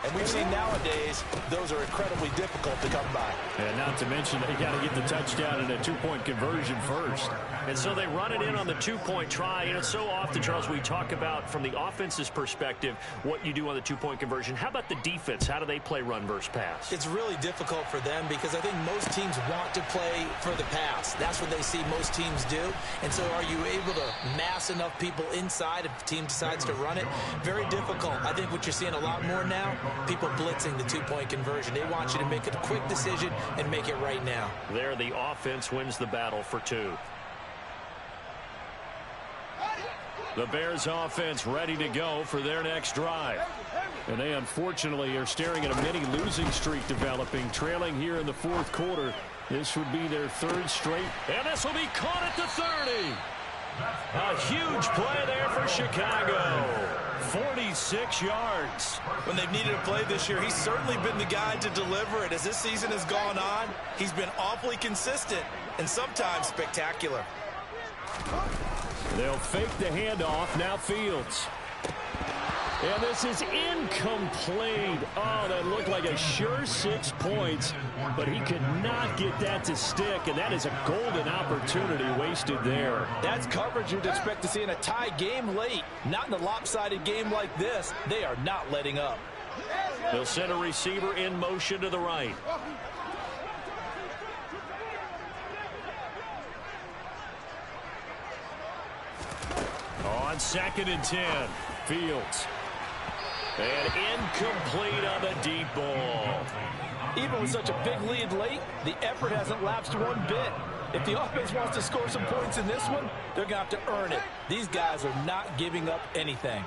And we've seen nowadays those are incredibly difficult to come by. And not to mention they got to get the touchdown and a two-point conversion first. And so they run it in on the two-point try. You know, so often, Charles, we talk about from the offense's perspective what you do on the two-point conversion. How about the defense? How do they play run versus pass? It's really difficult for them because I think most teams want to play for the pass. That's what they see most teams do. And so are you able to mass enough people inside if the team decides to run it? Very difficult. I think what you're seeing a lot more now, people blitzing the two-point conversion. They want you to make a quick decision and make it right now. There, the offense wins the battle for two. The Bears offense ready to go for their next drive. And they unfortunately are staring at a mini losing streak developing, trailing here in the fourth quarter. This would be their third straight. And this will be caught at the 30. A huge play there for Chicago. 46 yards. When they've needed a play this year, he's certainly been the guy to deliver it. As this season has gone on, he's been awfully consistent and sometimes spectacular. They'll fake the handoff. Now Fields. And this is incomplete. Oh, that looked like a sure 6 points, but he could not get that to stick, and that is a golden opportunity wasted there. That's coverage you'd expect to see in a tie game late. Not in a lopsided game like this. They are not letting up. They'll send a receiver in motion to the right. On 2nd and 10, Fields. And incomplete on the deep ball. Even with such a big lead late, the effort hasn't lapsed one bit. If the offense wants to score some points in this one, they're going to have to earn it. These guys are not giving up anything.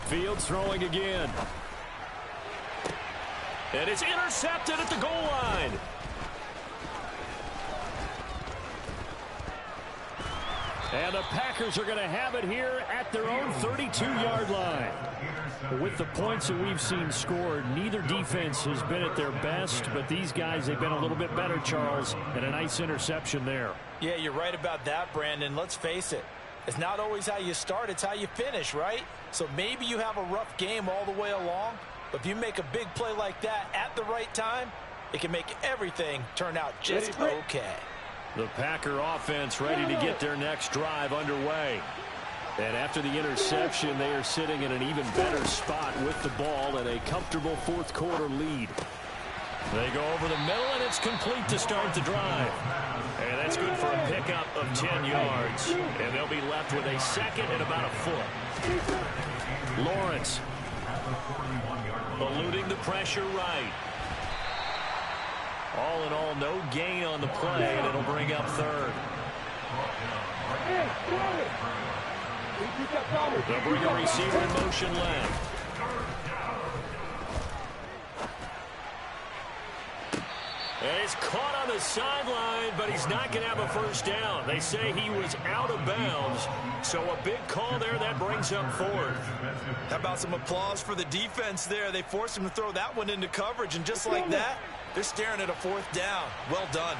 Fields throwing again. And it's intercepted at the goal line. And the Packers are going to have it here at their own 32-yard line. With the points that we've seen scored, neither defense has been at their best, but these guys, they've been a little bit better, Charles, and a nice interception there. Yeah, you're right about that, Brandon. Let's face it. It's not always how you start, it's how you finish, right? So maybe you have a rough game all the way along, but if you make a big play like that at the right time, it can make everything turn out just okay. The Packer offense ready to get their next drive underway. And after the interception, they are sitting in an even better spot with the ball and a comfortable fourth quarter lead. They go over the middle, and it's complete to start the drive. And that's good for a pickup of 10 yards. And they'll be left with a second and about a foot. Lawrence eluding the pressure right. All in all, no gain on the play, and it'll bring up third. They'll bring a receiver in motion left. And he's caught on the sideline, but he's not going to have a first down. They say he was out of bounds, so a big call there that brings up fourth. How about some applause for the defense there? They forced him to throw that one into coverage, and just like that, they're staring at a fourth down. Well done.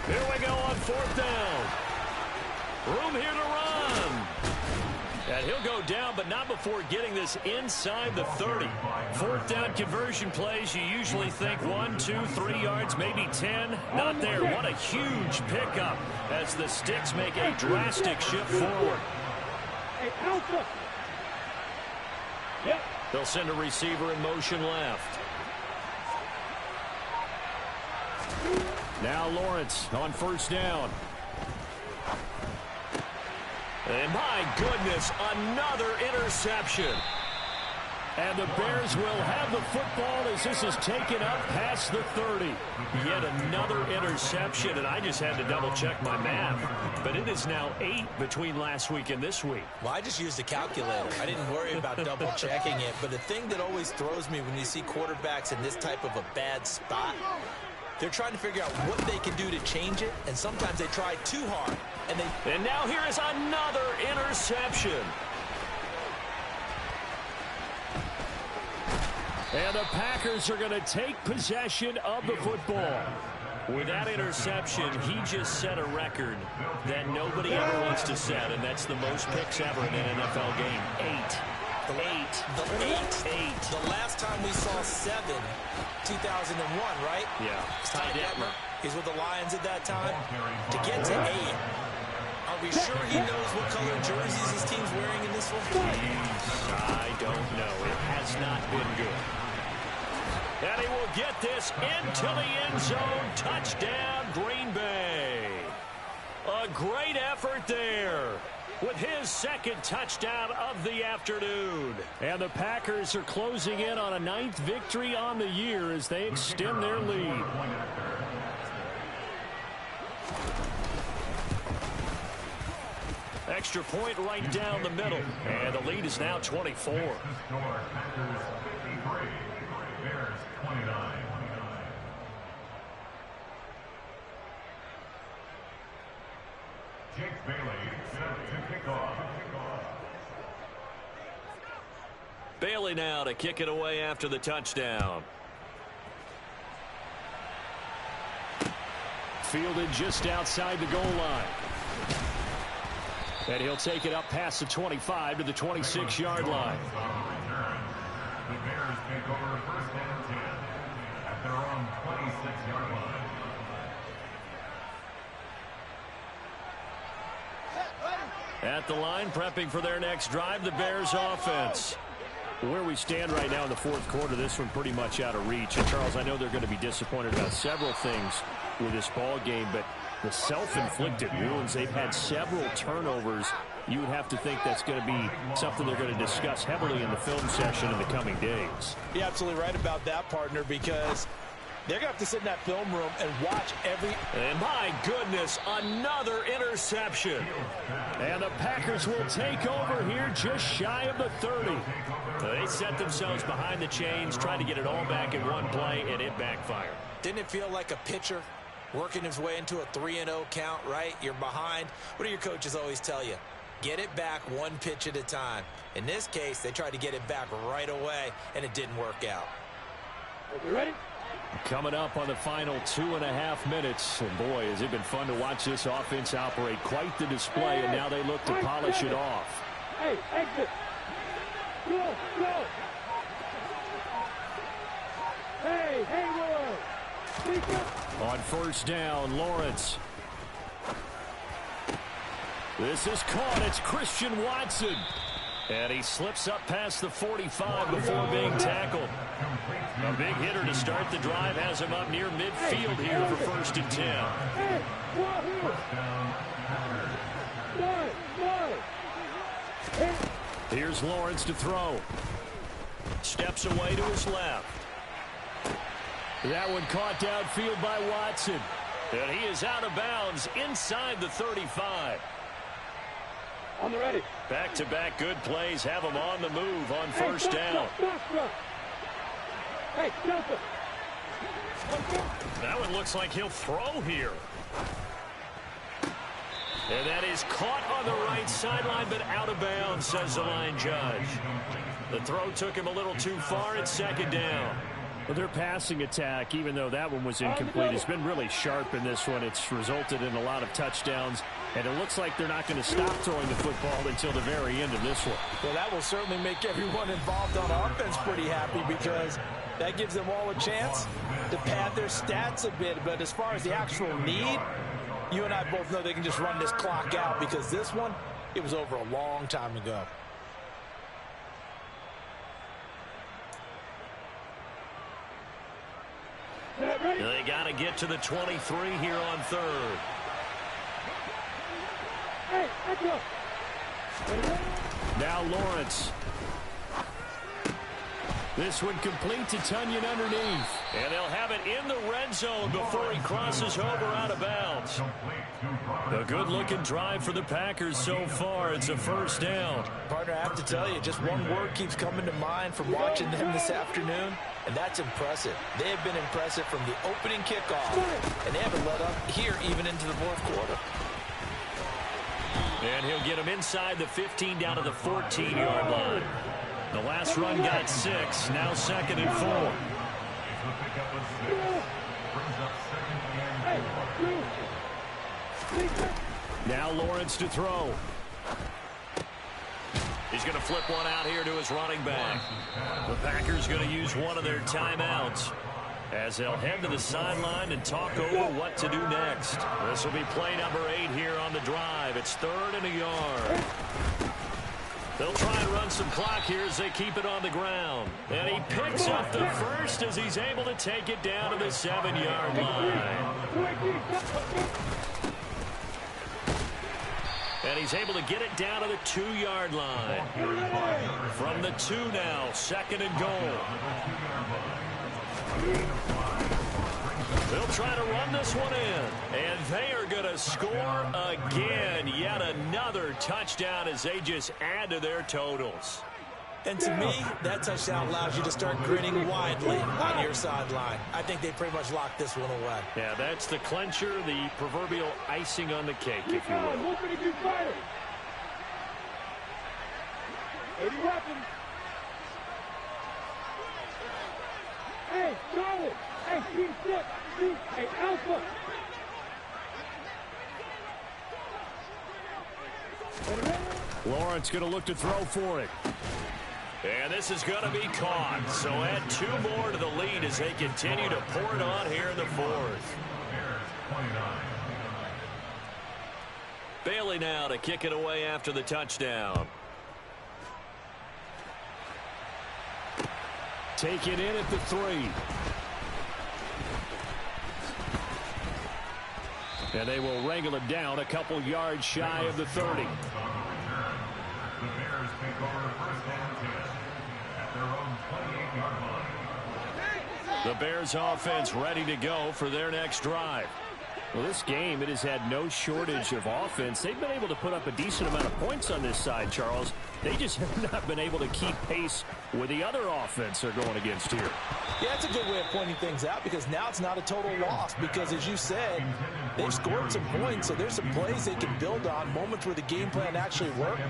Here we go on fourth down. Room here to run. And he'll go down, but not before getting this inside the 30. Fourth down conversion plays, you usually think 1, 2, 3 yards, maybe 10. Not there. What a huge pickup as the Sticks make a drastic shift forward. They'll send a receiver in motion left. Now Lawrence on first down. And my goodness, another interception. And the Bears will have the football as this is taken up past the 30. Yet another interception, and I just had to double-check my math. But it is now 8 between last week and this week. Well, I just used a calculator. I didn't worry about double-checking it. But the thing that always throws me when you see quarterbacks in this type of a bad spot, they're trying to figure out what they can do to change it, and sometimes they try too hard. And now here is another interception. And the Packers are going to take possession of the football. With that interception, he just set a record that nobody ever wants to set, and that's the most picks ever in an NFL game. 8. The last time we saw 7, 2001, right? Yeah. Ty Detmer. He's with the Lions at that time. To get to 8, are we sure he knows what color jerseys his team's wearing in this one? I don't know. It has not been good. And he will get this into the end zone. Touchdown, Green Bay. A great effort there with his second touchdown of the afternoon. And the Packers are closing in on a 9th victory on the year as they extend their lead. Extra point right down the middle. And the lead is now 24. Jake Bailey set to kick off. Bailey now to kick it away after the touchdown. Fielded just outside the goal line. And he'll take it up past the 25 to the 26-yard line. The Bears take over first and 10 at their own 26-yard line. At the line, prepping for their next drive, the Bears offense. Where we stand right now in the fourth quarter, this one pretty much out of reach. And Charles, I know they're going to be disappointed about several things with this ball game, but the self-inflicted wounds, they've had several turnovers. You would have to think that's going to be something they're going to discuss heavily in the film session in the coming days. You're absolutely right about that, partner, because they're going to have to sit in that film room and watch every... And my goodness, another interception. And the Packers will take over here just shy of the 30. They set themselves behind the chains, trying to get it all back in one play, and it backfired. Didn't it feel like a pitcher working his way into a 3-0 count, right? You're behind. What do your coaches always tell you? Get it back one pitch at a time. In this case, they tried to get it back right away, and it didn't work out. You ready? Coming up on the final 2.5 minutes. And boy, has it been fun to watch this offense operate. Quite the display, and now they look to polish it off. Hey, exit. Go, go. Hey, Hayward. On first down, Lawrence. This is caught. It's Christian Watson. And he slips up past the 45 before being tackled. A big hitter to start the drive has him up near midfield here for first and 10. Hey, Here's Lawrence to throw. Steps away to his left. That one caught downfield by Watson. And he is out of bounds inside the 35. On the ready. Back-to-back good plays have him on the move on first down. Hey, Delta. That one looks like he'll throw here. And that is caught on the right sideline, but out of bounds, says the line judge. The throw took him a little too far. It's second down. Well, their passing attack, even though that one was incomplete, has been really sharp in this one. It's resulted in a lot of touchdowns, and it looks like they're not going to stop throwing the football until the very end of this one. Well, that will certainly make everyone involved on offense pretty happy, because that gives them all a chance to pad their stats a bit. But as far as the actual need, you and I both know they can just run this clock out, because this one, it was over a long time ago. They got to get to the 23 here on third. Hey, let's go. Now Lawrence. This one complete to Tunyon underneath. And they'll have it in the red zone before he crosses over out of bounds. A good-looking drive for the Packers so far. It's a first down. Partner, I have to tell you, just one word keeps coming to mind from watching them this afternoon, and that's impressive. They have been impressive from the opening kickoff, and they haven't let up here even into the fourth quarter. And he'll get him inside the 15 down to the 14-yard line. The last run got 6, now second and 4. brings up second and 4. Now Lawrence to throw. He's going to flip one out here to his running back. The Packers going to use one of their timeouts as they'll head to the sideline and talk over what to do next. This will be play number 8 here on the drive. It's 3rd and a yard. They'll try and run some clock here as they keep it on the ground. And he picks up the first as he's able to take it down to the 7-yard line. And he's able to get it down to the 2-yard line. From the 2 now, 2nd and goal. They'll try to run this one in. And they are going to score again. Yet another touchdown as they just add to their totals. And to me, that touchdown allows you to start grinning widely on your sideline. I think they pretty much locked this one away. Yeah, that's the clincher, the proverbial icing on the cake, if you will. Hey, Charlie! Hey, team step! Hey, Alpha! Lawrence going to look to throw for it. And this is going to be caught. So add 2 more to the lead as they continue to pour it on here in the 4th. Bailey now to kick it away after the touchdown. Take it in at the 3. And they will wrangle it down a couple yards shy of the 30. The Bears take over 1st and 10 at their own 28-yard line. The Bears offense ready to go for their next drive. Well, this game, it has had no shortage of offense. They've been able to put up a decent amount of points on this side, Charles. They just have not been able to keep pace with the other offense they're going against here. Yeah, that's a good way of pointing things out because now it's not a total loss because, as you said, they've scored some points, so there's some plays they can build on, moments where the game plan actually worked.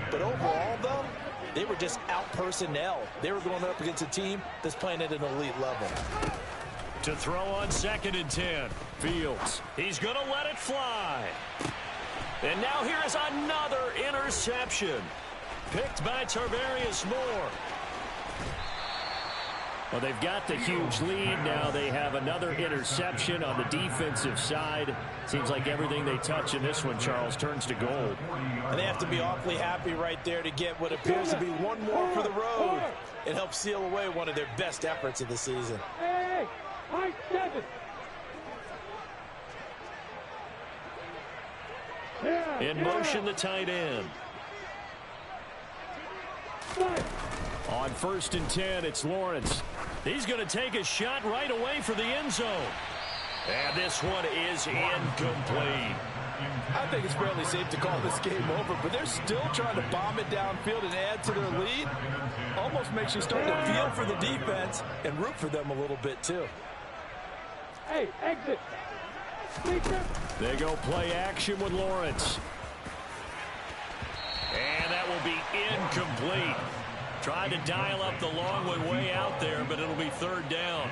But overall, though, they were just out personnel. They were going up against a team that's playing at an elite level. To throw on 2nd and 10. Fields. He's going to let it fly. And now here is another interception. Picked by Tarvarius Moore. Well, they've got the huge lead. Now they have another interception on the defensive side. Seems like everything they touch in this one, Charles, turns to gold. And they have to be awfully happy right there to get what appears to be one more for the road. It helps seal away one of their best efforts of the season. Hey, high 7. In motion, the tight end. On 1st and 10, it's Lawrence. He's going to take a shot right away for the end zone. And this one is incomplete. I think it's fairly safe to call this game over, but they're still trying to bomb it downfield and add to their lead. Almost makes you start to feel for the defense and root for them a little bit, too. Hey, exit. They go play action with Lawrence. And that will be incomplete. Tried to dial up the long one way out there, but it'll be 3rd down.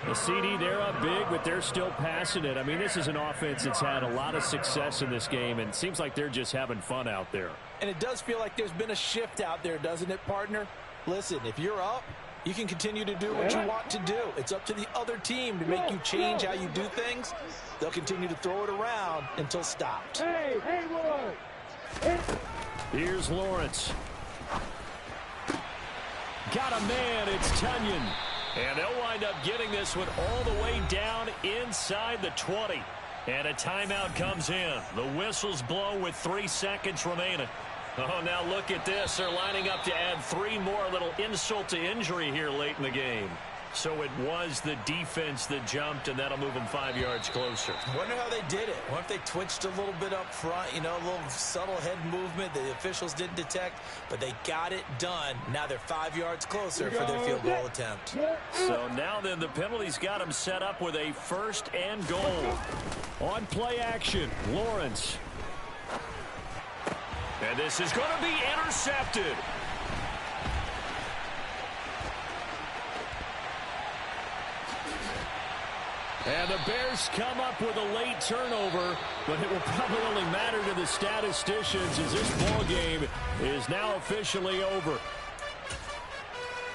The CD, they're up big, but they're still passing it. I mean, this is an offense that's had a lot of success in this game, and it seems like they're just having fun out there. And it does feel like there's been a shift out there, doesn't it, partner? Listen, if you're up, you can continue to do what you want to do. It's up to the other team to make you change how you do things. They'll continue to throw it around until stopped. Hey, Haywood. Here's Lawrence. Got a man, it's Tunyon. And they'll wind up getting this one all the way down inside the 20. And a timeout comes in. The whistles blow with 3 seconds remaining. Oh, now look at this. They're lining up to add 3 more, a little insult to injury here late in the game. So it was the defense that jumped, and that'll move them 5 yards closer. Wonder how they did it. Wonder if they twitched a little bit up front, you know, a little subtle head movement the officials didn't detect, but they got it done. Now they're 5 yards closer for their field goal attempt. So now then the penalties got them set up with a 1st and goal. On play action, Lawrence. And this is going to be intercepted. And the Bears come up with a late turnover, but it will probably only matter to the statisticians as this ball game is now officially over.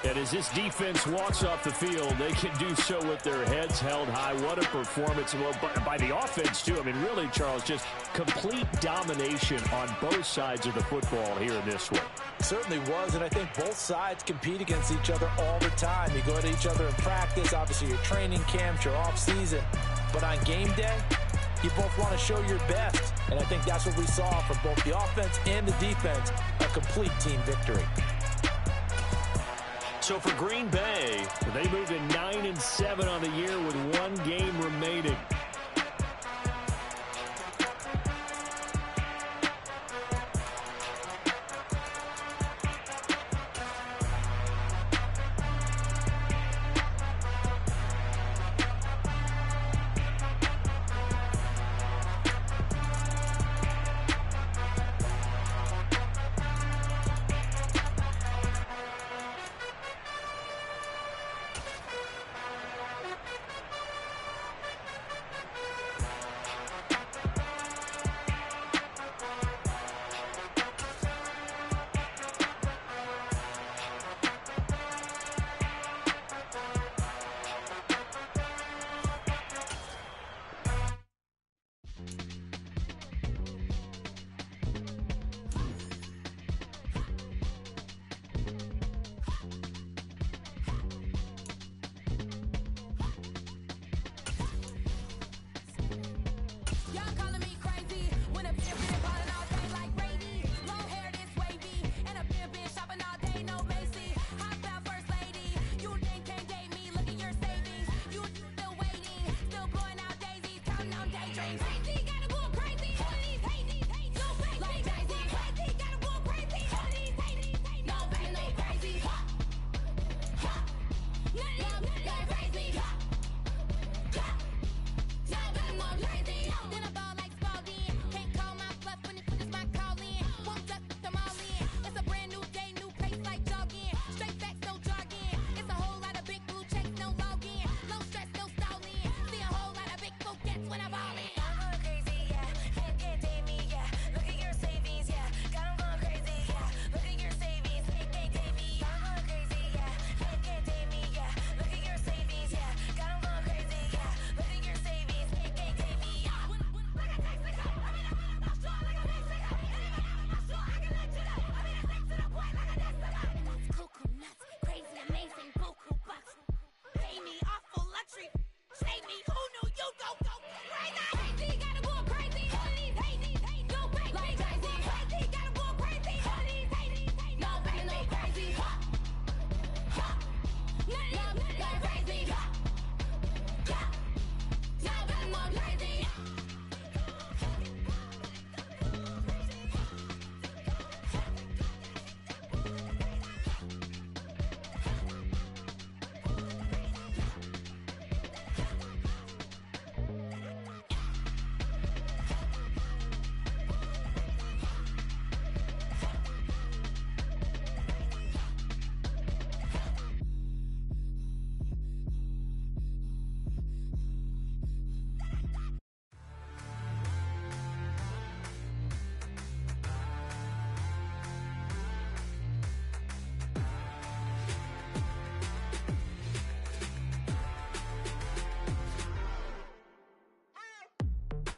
And as this defense walks off the field, they can do so with their heads held high. What a performance. Well, by the offense, too. I mean, really, Charles, just complete domination on both sides of the football here in this one. Certainly was, and I think both sides compete against each other all the time. You go at each other in practice, obviously your training camps, your off-season. But on game day, you both want to show your best. And I think that's what we saw from both the offense and the defense, a complete team victory. So for Green Bay, they move to 9-7 on the year with one game remaining.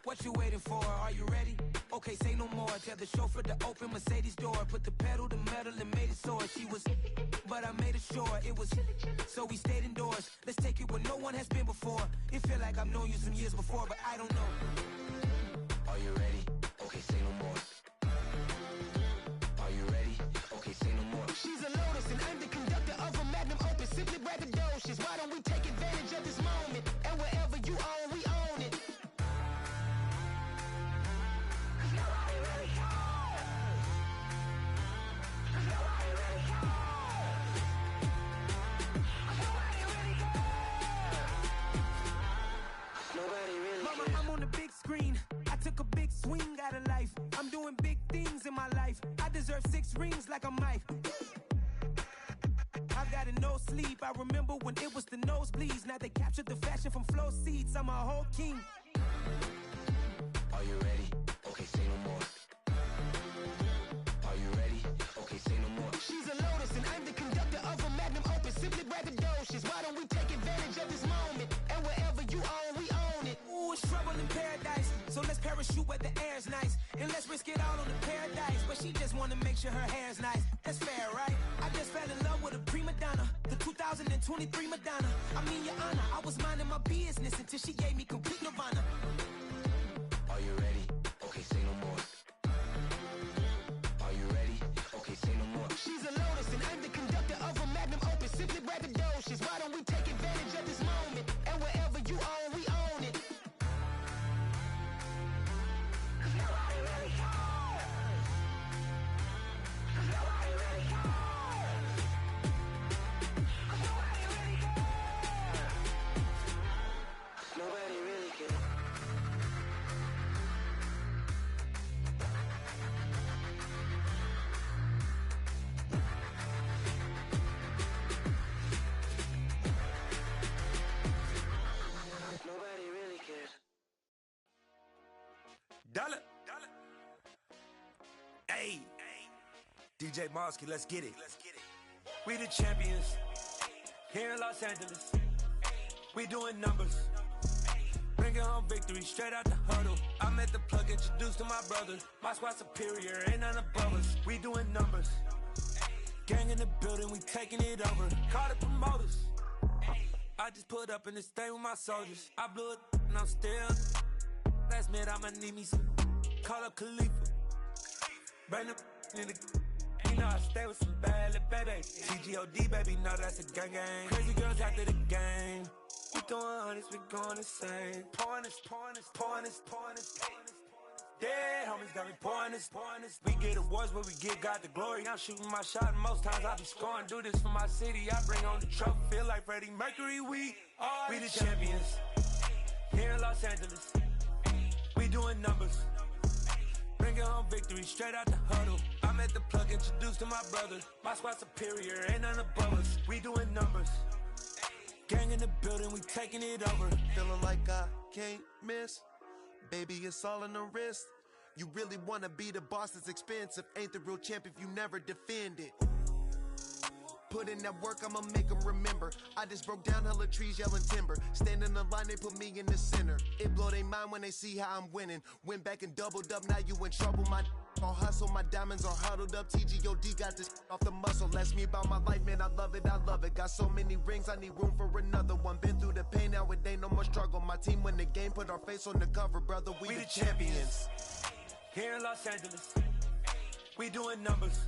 What you waiting for? Are you ready? Okay, say no more. Tell the chauffeur to open Mercedes door. Put the pedal to metal and made it soar. She was, but I made it sure it was. So we stayed indoors. Let's take it where no one has been before. It feel like I've known you some years before, but I don't know. Are you ready? Okay, say no more. Are you ready? Okay, say no more. She's a Lotus and I'm the conductor of a magnum opus. Simply braggadocious. Why don't we take advantage of this moment? And wherever you own, we own it. I'm on the big screen. I took a big swing out of life. I'm doing big things in my life. I deserve 6 rings like a Mike. I got a no sleep. I remember when it was the nosebleeds. Now they captured the fashion from flow seats. I'm a whole king. Are you ready? Okay, say no more. Are you ready? Okay, say no more. She's a lotus and I'm the conductor of a magnum opus. Simply braggadocious. Why don't we take advantage of this moment? And wherever you own, we own it. Ooh, it's trouble in paradise. So let's parachute where the air's nice. And let's risk it all on the paradise. But she just wanna make sure her hair's nice. That's fair, right? I just fell in love with a prima donna. The 2023 Madonna. I mean, your honor, I was minding my business until she gave me complete nirvana. Are you ready? Okay, say no more. Are you ready? Okay, say no more. She's a lotus and I'm the conductor of a magnum opus. Simply braggadocious. Why don't we take advantage of this moment? And wherever you own, we own it. Cause nobody really cares. Cause nobody really cares. Cause nobody really cares. Nobody really cares. Nobody really cares. Dollar. Hey. DJ Mosky, let's get it. We the champions. Here in Los Angeles. We doing numbers. Bringing home victory straight out the huddle. I met the plug, introduced to my brother. My squad superior, ain't none above us. We doing numbers. Gang in the building, we taking it over. Call the promoters. I just put up in this thing with my soldiers. I blew it and I'm still. Last minute I'ma need me some. Call up Khalifa. Bring the in the. You know I stay with some bad little baby. TGOD baby, know that's a gang gang. Crazy girls after the game. We throwing hundreds, we going insane. Pouring this. Dead homies got me pouring this. We get awards where we give God the glory. I'm shooting my shot and most times I be scoring. Do this for my city, I bring on the trophy. Feel like Freddie Mercury, we the champions. Here in Los Angeles, we doing numbers. Bringing home victory straight out the huddle. I met the plug, introduced to my brother. My squad superior, ain't none above us. We doing numbers. Gang in the building, we taking it over. Feeling like I can't miss. Baby, it's all in the wrist. You really wanna be the boss, it's expensive. Ain't the real champ if you never defend it. Put in that work, I'ma make them remember. I just broke down hella trees, yelling timber. Stand in the line, they put me in the center. It blow their mind when they see how I'm winning. Went back and doubled up, now you in trouble. My all hustle, my diamonds are huddled up. TGOD got this off the muscle. That's me about my life, man, I love it. Got so many rings, I need room for another one. Been through the pain, now it ain't no more struggle. My team win the game, put our face on the cover, brother. We the champions. Here in Los Angeles, we doing numbers.